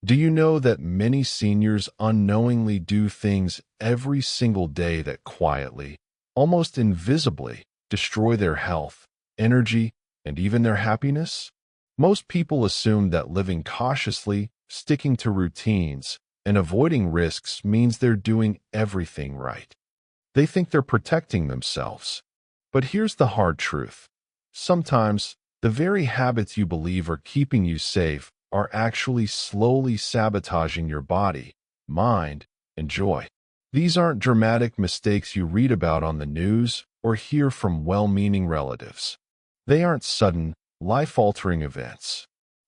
Do you know that many seniors unknowingly do things every single day that quietly, almost invisibly, destroy their health, energy, and even their happiness? Most people assume that living cautiously, sticking to routines, and avoiding risks means they're doing everything right. They think they're protecting themselves. But here's the hard truth. Sometimes, the very habits you believe are keeping you safe are actually slowly sabotaging your body, mind, and joy. These aren't dramatic mistakes you read about on the news or hear from well-meaning relatives. They aren't sudden, life-altering events.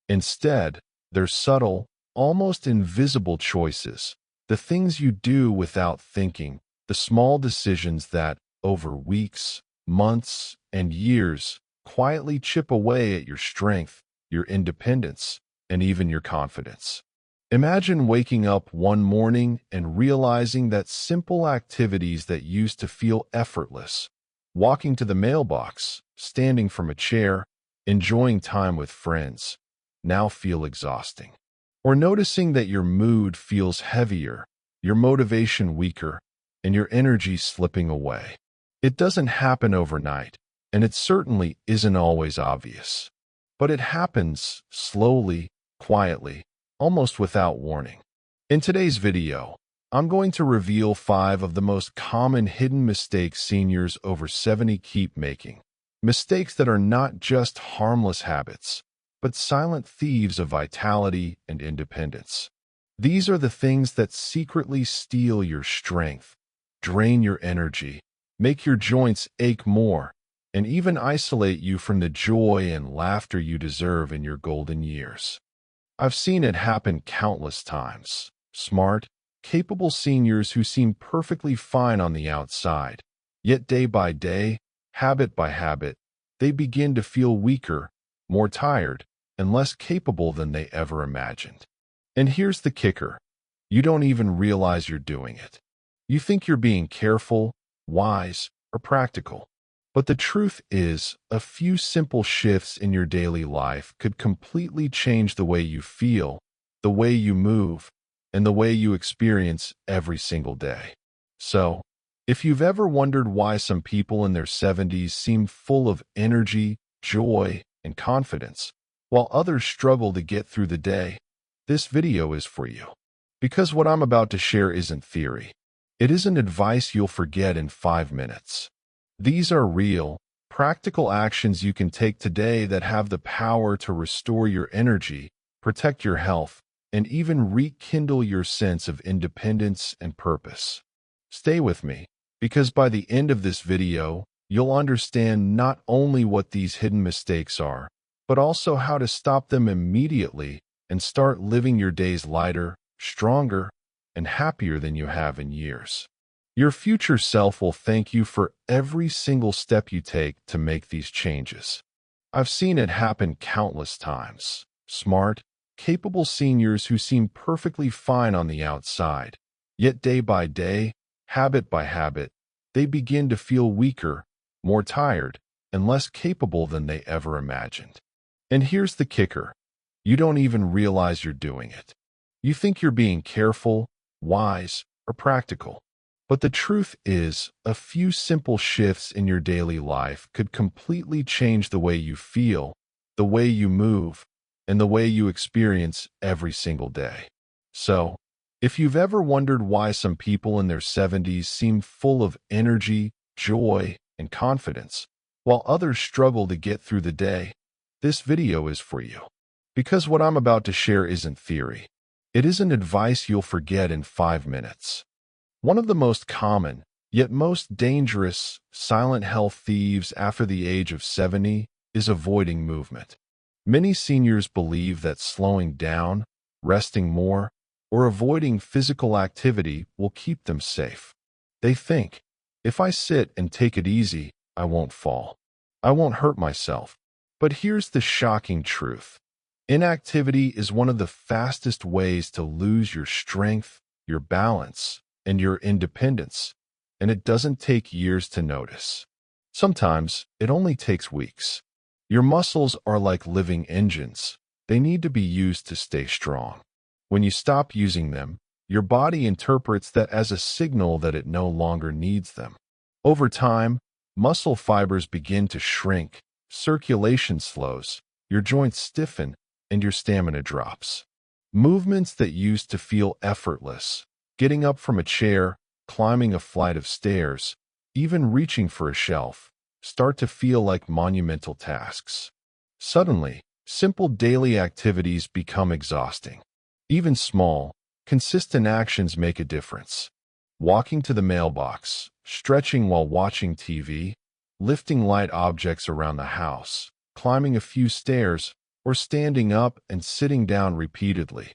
Instead, they're subtle, almost invisible choices, the things you do without thinking, the small decisions that, over weeks, months, and years, quietly chip away at your strength, your independence, and even your confidence. Imagine waking up one morning and realizing that simple activities that used to feel effortless, walking to the mailbox, standing from a chair, enjoying time with friends, now feel exhausting. Or noticing that your mood feels heavier, your motivation weaker, and your energy slipping away. It doesn't happen overnight, and it certainly isn't always obvious. But it happens slowly, quietly, almost without warning. In today's video, I'm going to reveal 5 of the most common hidden mistakes seniors over 70 keep making. Mistakes that are not just harmless habits, but silent thieves of vitality and independence. These are the things that secretly steal your strength, drain your energy, make your joints ache more, and even isolate you from the joy and laughter you deserve in your golden years. I've seen it happen countless times. Smart, capable seniors who seem perfectly fine on the outside, yet day by day, habit by habit, they begin to feel weaker, more tired, and less capable than they ever imagined. And here's the kicker. You don't even realize you're doing it. You think you're being careful, wise, or practical. But the truth is, a few simple shifts in your daily life could completely change the way you feel, the way you move, and the way you experience every single day. So, if you've ever wondered why some people in their 70s seem full of energy, joy, and confidence, while others struggle to get through the day, this video is for you. Because what I'm about to share isn't theory. It isn't advice you'll forget in 5 minutes. These are real, practical actions you can take today that have the power to restore your energy, protect your health, and even rekindle your sense of independence and purpose. Stay with me, because by the end of this video, you'll understand not only what these hidden mistakes are, but also how to stop them immediately and start living your days lighter, stronger, and happier than you have in years. Your future self will thank you for every single step you take to make these changes. I've seen it happen countless times. Smart, capable seniors who seem perfectly fine on the outside, yet day by day, habit by habit, they begin to feel weaker, more tired, and less capable than they ever imagined. And here's the kicker. You don't even realize you're doing it. You think you're being careful, wise, or practical. But the truth is, a few simple shifts in your daily life could completely change the way you feel, the way you move, and the way you experience every single day. So, if you've ever wondered why some people in their 70s seem full of energy, joy, and confidence, while others struggle to get through the day, this video is for you. Because what I'm about to share isn't theory. It isn't advice you'll forget in 5 minutes. One of the most common, yet most dangerous, silent health thieves after the age of 70 is avoiding movement. Many seniors believe that slowing down, resting more, or avoiding physical activity will keep them safe. They think, if I sit and take it easy, I won't fall. I won't hurt myself. But here's the shocking truth. Inactivity is one of the fastest ways to lose your strength, your balance, and your independence, and it doesn't take years to notice. Sometimes, it only takes weeks. Your muscles are like living engines. They need to be used to stay strong. When you stop using them, your body interprets that as a signal that it no longer needs them. Over time, muscle fibers begin to shrink, circulation slows, your joints stiffen, and your stamina drops. Movements that used to feel effortless, getting up from a chair, climbing a flight of stairs, even reaching for a shelf, start to feel like monumental tasks. Suddenly, simple daily activities become exhausting. Even small, consistent actions make a difference. Walking to the mailbox, stretching while watching TV, lifting light objects around the house, climbing a few stairs, or standing up and sitting down repeatedly.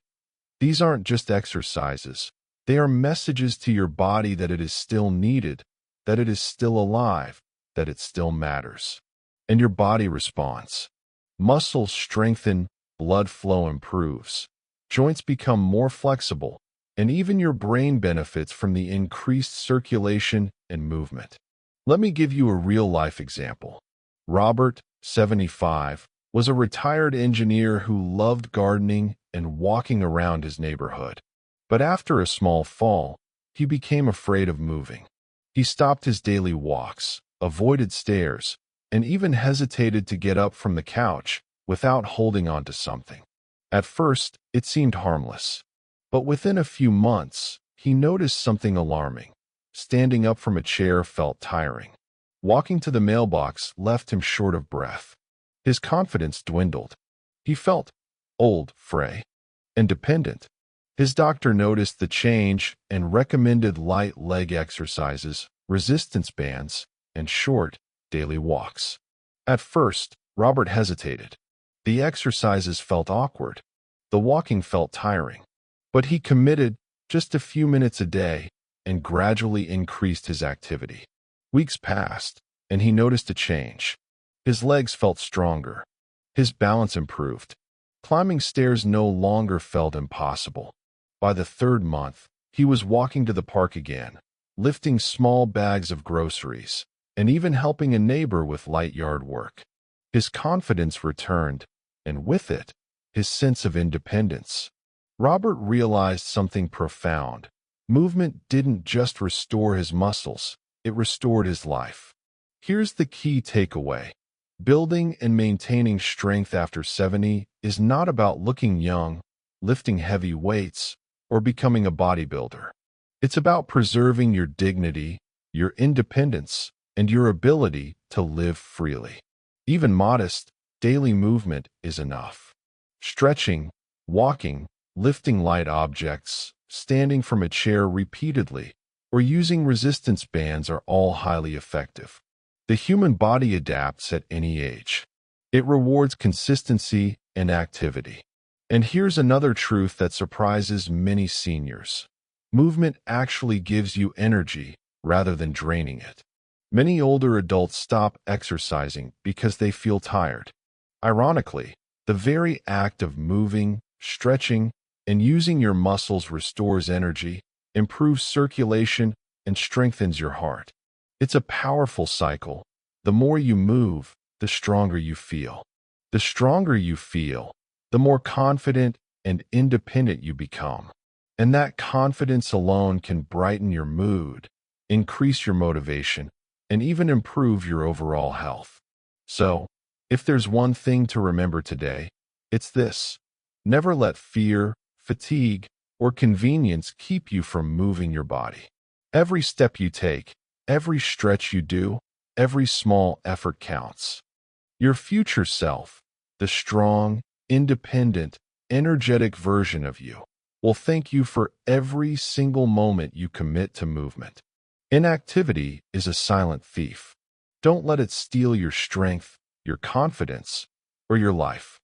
These aren't just exercises. They are messages to your body that it is still needed, that it is still alive, that it still matters. And your body responds. Muscles strengthen, blood flow improves, joints become more flexible, and even your brain benefits from the increased circulation and movement. Let me give you a real-life example. Robert, 75, was a retired engineer who loved gardening and walking around his neighborhood. But after a small fall, he became afraid of moving. He stopped his daily walks, avoided stairs, and even hesitated to get up from the couch without holding on to something. At first, it seemed harmless. But within a few months, he noticed something alarming. Standing up from a chair felt tiring. Walking to the mailbox left him short of breath. His confidence dwindled. He felt old, frail, and dependent. His doctor noticed the change and recommended light leg exercises, resistance bands, and short, daily walks. At first, Robert hesitated. The exercises felt awkward. The walking felt tiring. But he committed just a few minutes a day and gradually increased his activity. Weeks passed, and he noticed a change. His legs felt stronger. His balance improved. Climbing stairs no longer felt impossible. By the third month, he was walking to the park again, lifting small bags of groceries, and even helping a neighbor with light yard work. His confidence returned, and with it, his sense of independence. Robert realized something profound. Movement didn't just restore his muscles, it restored his life. Here's the key takeaway. Building and maintaining strength after 70 is not about looking young, lifting heavy weights, or becoming a bodybuilder. It's about preserving your dignity, your independence, and your ability to live freely. Even modest, daily movement is enough. Stretching, walking, lifting light objects, standing from a chair repeatedly, or using resistance bands are all highly effective. The human body adapts at any age. It rewards consistency and activity. And here's another truth that surprises many seniors. Movement actually gives you energy rather than draining it. Many older adults stop exercising because they feel tired. Ironically, the very act of moving, stretching, and using your muscles restores energy, improves circulation, and strengthens your heart. It's a powerful cycle. The more you move, the stronger you feel. The stronger you feel, the more confident and independent you become. And that confidence alone can brighten your mood, increase your motivation, and even improve your overall health. So, if there's one thing to remember today, it's this. Never let fear, fatigue, or convenience keep you from moving your body. Every step you take, every stretch you do, every small effort counts. Your future self, the strong, independent, energetic version of you, will thank you for every single moment you commit to movement. Inactivity is a silent thief. Don't let it steal your strength, your confidence, or your life.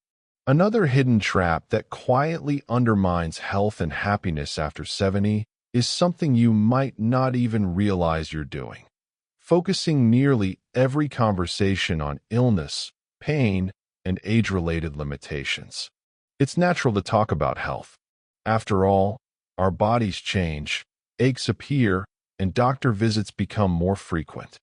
Another hidden trap that quietly undermines health and happiness after 70 is something you might not even realize you're doing. Focusing nearly every conversation on illness, pain, and age-related limitations. It's natural to talk about health. After all, our bodies change, aches appear, and doctor visits become more frequent.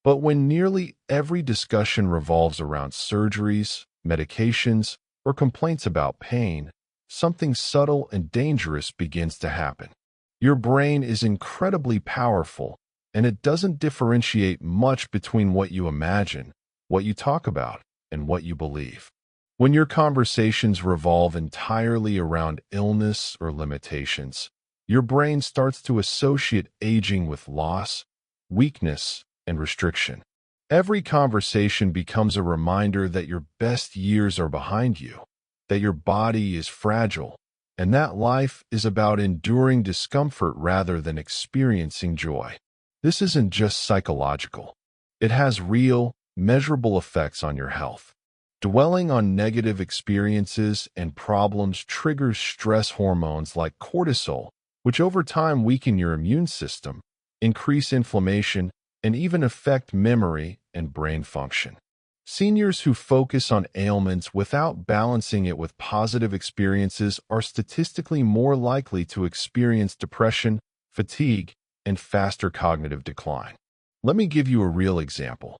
But when nearly every discussion revolves around surgeries, medications, or complaints about pain, something subtle and dangerous begins to happen. Your brain is incredibly powerful, and it doesn't differentiate much between what you imagine, what you talk about, and what you believe. When your conversations revolve entirely around illness or limitations, your brain starts to associate aging with loss, weakness, and restriction. Every conversation becomes a reminder that your best years are behind you, that your body is fragile, and that life is about enduring discomfort rather than experiencing joy. This isn't just psychological. It has real, measurable effects on your health. Dwelling on negative experiences and problems triggers stress hormones like cortisol, which over time weaken your immune system, increase inflammation, and even affect memory and brain function. Seniors who focus on ailments without balancing it with positive experiences are statistically more likely to experience depression, fatigue, and faster cognitive decline. Let me give you a real example.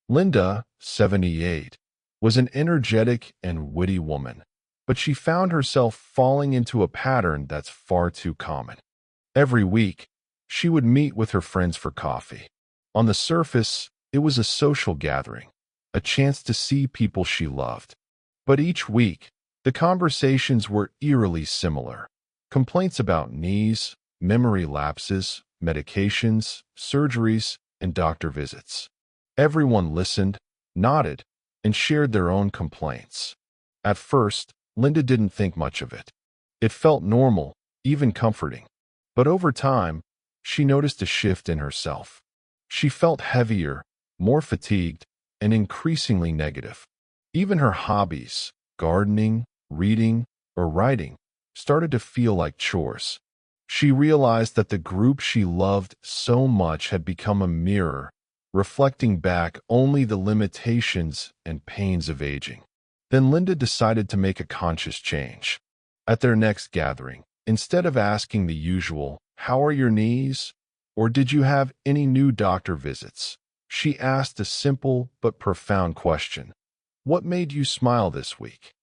Linda, 78, was an energetic and witty woman, but she found herself falling into a pattern that's far too common. Every week, she would meet with her friends for coffee. On the surface, it was a social gathering, a chance to see people she loved. But each week, the conversations were eerily similar. Complaints about knees, memory lapses, medications, surgeries, and doctor visits. Everyone listened, nodded, and shared their own complaints. At first, Linda didn't think much of it. It felt normal, even comforting. But over time, she noticed a shift in herself. She felt heavier, more fatigued, and increasingly negative. Even her hobbies, gardening, reading, or writing, started to feel like chores. She realized that the group she loved so much had become a mirror, reflecting back only the limitations and pains of aging. Then Linda decided to make a conscious change. At their next gathering, instead of asking the usual, "How are your knees?" or "Did you have any new doctor visits?" she asked a simple but profound question. "What made you smile this week?"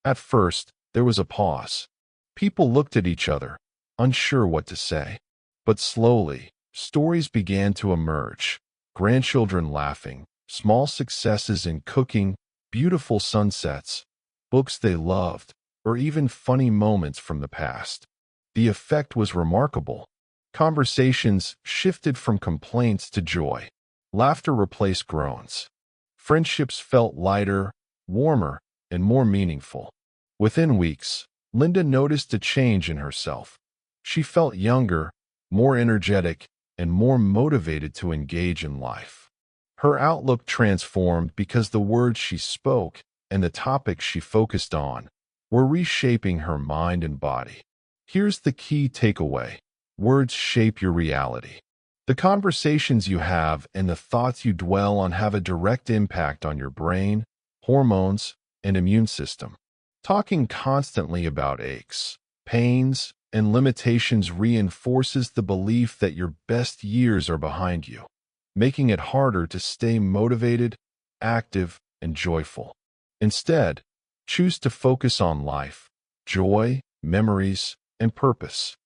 At first, there was a pause. People looked at each other, unsure what to say. But slowly, stories began to emerge. Grandchildren laughing, small successes in cooking, beautiful sunsets, books they loved, or even funny moments from the past. The effect was remarkable. Conversations shifted from complaints to joy. Laughter replaced groans. Friendships felt lighter, warmer, and more meaningful. Within weeks, Linda noticed a change in herself. She felt younger, more energetic, and more motivated to engage in life. Her outlook transformed because the words she spoke and the topics she focused on were reshaping her mind and body. Here's the key takeaway. Words shape your reality. The conversations you have and the thoughts you dwell on have a direct impact on your brain, hormones, and immune system. Talking constantly about aches, pains, and limitations reinforces the belief that your best years are behind you, making it harder to stay motivated, active, and joyful. Instead, choose to focus on life, joy, memories, and purpose.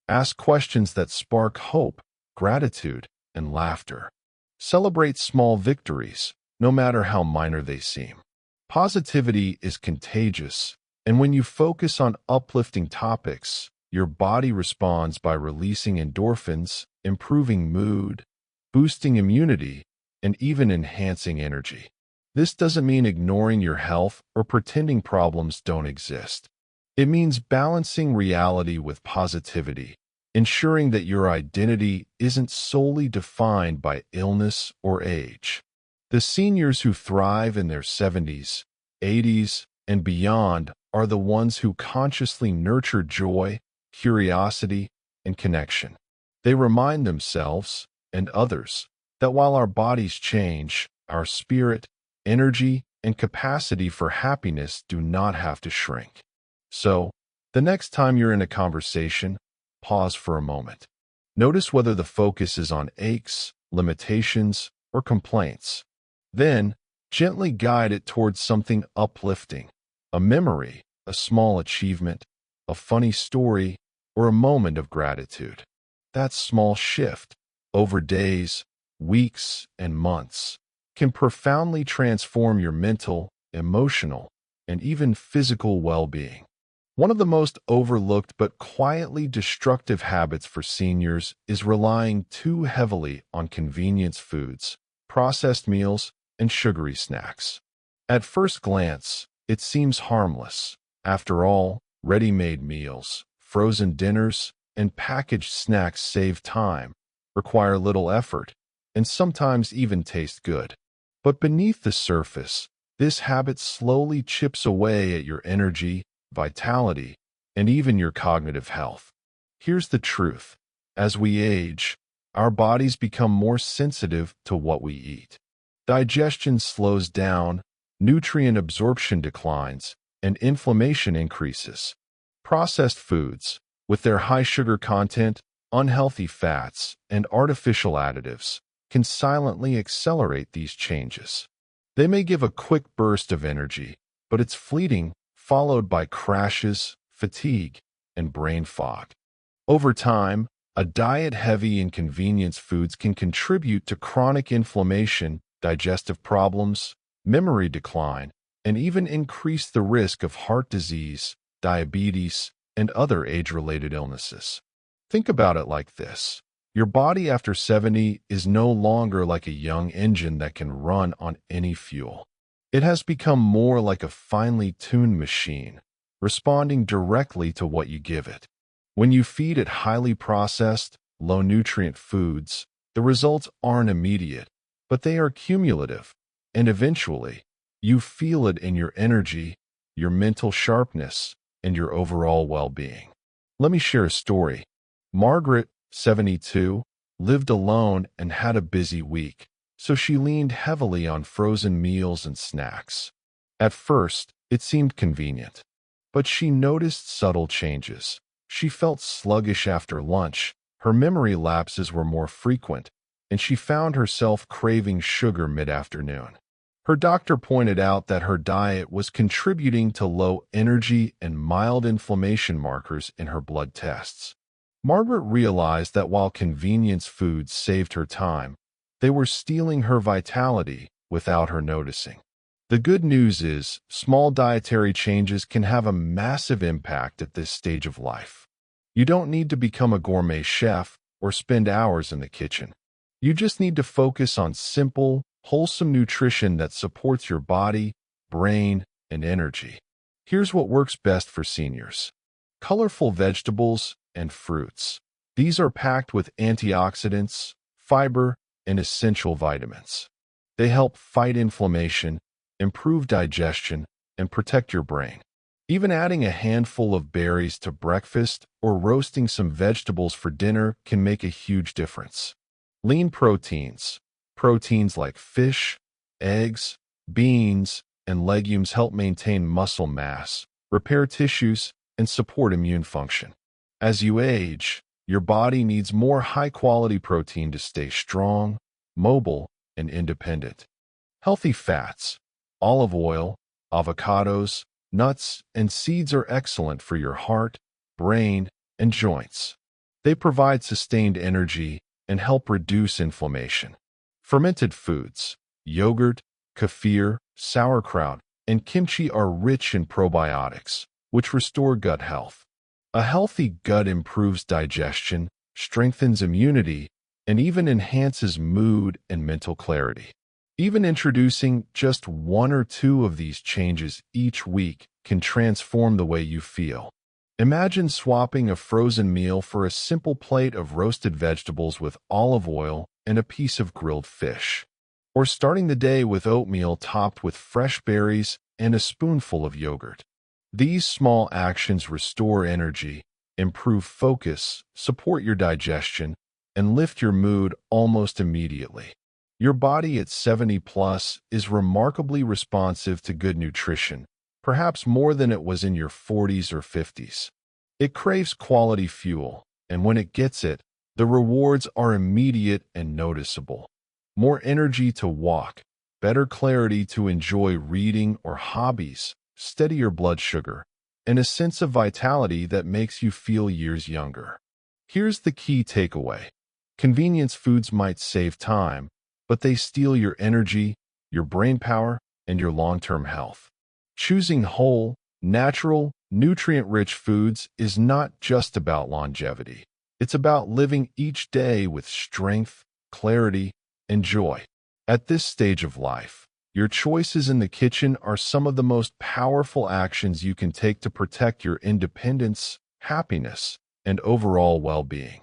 Ask questions that spark hope, gratitude, and laughter. Celebrate small victories, no matter how minor they seem. Positivity is contagious, and when you focus on uplifting topics, your body responds by releasing endorphins, improving mood, boosting immunity, and even enhancing energy. This doesn't mean ignoring your health or pretending problems don't exist. It means balancing reality with positivity, ensuring that your identity isn't solely defined by illness or age. The seniors who thrive in their 70s, 80s, and beyond are the ones who consciously nurture joy, curiosity, and connection. They remind themselves and others that while our bodies change, our spirit, energy, and capacity for happiness do not have to shrink. So, the next time you're in a conversation, pause for a moment. Notice whether the focus is on aches, limitations, or complaints. Then, gently guide it towards something uplifting, a memory, a small achievement, a funny story, or a moment of gratitude. That small shift, over days, weeks, and months, can profoundly transform your mental, emotional, and even physical well-being. One of the most overlooked but quietly destructive habits for seniors is relying too heavily on convenience foods, processed meals, and sugary snacks. At first glance, it seems harmless. After all, ready-made meals, frozen dinners, and packaged snacks save time, require little effort, and sometimes even taste good. But beneath the surface, this habit slowly chips away at your energy, vitality, and even your cognitive health. Here's the truth. As we age, our bodies become more sensitive to what we eat. Digestion slows down, nutrient absorption declines, and inflammation increases. Processed foods, with their high sugar content, unhealthy fats, and artificial additives, can silently accelerate these changes. They may give a quick burst of energy, but it's fleeting, followed by crashes, fatigue, and brain fog. Over time, a diet heavy in convenience foods can contribute to chronic inflammation, digestive problems, memory decline, and even increase the risk of heart disease, diabetes, and other age-related illnesses. Think about it like this. Your body after 70 is no longer like a young engine that can run on any fuel. It has become more like a finely tuned machine, responding directly to what you give it. When you feed it highly processed, low-nutrient foods, the results aren't immediate, but they are cumulative, and eventually, you feel it in your energy, your mental sharpness, and your overall well-being. Let me share a story. Margaret, 72, lived alone and had a busy week, so she leaned heavily on frozen meals and snacks. At first, it seemed convenient, but she noticed subtle changes. She felt sluggish after lunch, her memory lapses were more frequent, and she found herself craving sugar mid-afternoon. Her doctor pointed out that her diet was contributing to low energy and mild inflammation markers in her blood tests. Margaret realized that while convenience foods saved her time, they were stealing her vitality without her noticing. The good news is, small dietary changes can have a massive impact at this stage of life. You don't need to become a gourmet chef or spend hours in the kitchen. You just need to focus on simple, wholesome nutrition that supports your body, brain, and energy. Here's what works best for seniors. Colorful vegetables and fruits. These are packed with antioxidants, fiber, and essential vitamins. They help fight inflammation, improve digestion, and protect your brain. Even adding a handful of berries to breakfast or roasting some vegetables for dinner can make a huge difference. Lean proteins. Proteins like fish, eggs, beans, and legumes help maintain muscle mass, repair tissues, and support immune function. As you age, your body needs more high-quality protein to stay strong, mobile, and independent. Healthy fats. Olive oil, avocados, nuts, and seeds are excellent for your heart, brain, and joints. They provide sustained energy and help reduce inflammation. Fermented foods. Yogurt, kefir, sauerkraut, and kimchi are rich in probiotics, which restore gut health. A healthy gut improves digestion, strengthens immunity, and even enhances mood and mental clarity. Even introducing just one or two of these changes each week can transform the way you feel. Imagine swapping a frozen meal for a simple plate of roasted vegetables with olive oil and a piece of grilled fish. Or starting the day with oatmeal topped with fresh berries and a spoonful of yogurt. These small actions restore energy, improve focus, support your digestion, and lift your mood almost immediately. Your body at 70 plus is remarkably responsive to good nutrition, perhaps more than it was in your 40s or 50s. It craves quality fuel, and when it gets it, the rewards are immediate and noticeable. More energy to walk, better clarity to enjoy reading or hobbies, steadier blood sugar, and a sense of vitality that makes you feel years younger. Here's the key takeaway. Convenience foods might save time, but they steal your energy, your brain power, and your long-term health. Choosing whole, natural, nutrient-rich foods is not just about longevity. It's about living each day with strength, clarity, and joy. At this stage of life, your choices in the kitchen are some of the most powerful actions you can take to protect your independence, happiness, and overall well-being.